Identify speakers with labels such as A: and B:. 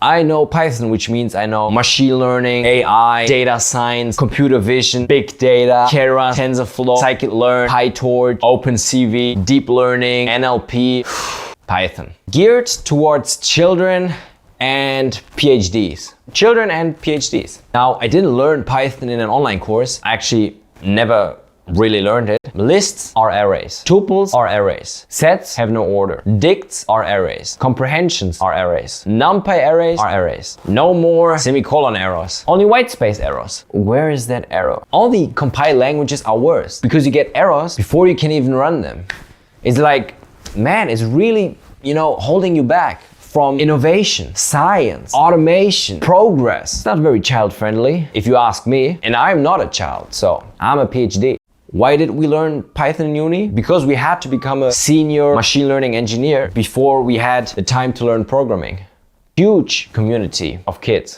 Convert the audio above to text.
A: I know Python, which means I know machine learning, AI, data science, computer vision, big data, Keras, TensorFlow, Scikit-learn, PyTorch, OpenCV, deep learning, NLP, Python. Geared towards children and PhDs. Children and PhDs. Now, I didn't learn Python in an online course. I actually never really learned it. Lists are arrays. Tuples are arrays. Sets have no order. Dicts are arrays. Comprehensions are arrays. NumPy arrays are arrays. No more semicolon errors. Only whitespace errors. Where is that error? All the compiled languages are worse because you get errors before you can even run them. It's like, man, it's really, holding you back from innovation, science, automation, progress. It's not very child-friendly, if you ask me. And I'm not a child, so I'm a PhD. Why did we learn Python in uni? Because we had to become a senior machine learning engineer before we had the time to learn programming. Huge community of kids.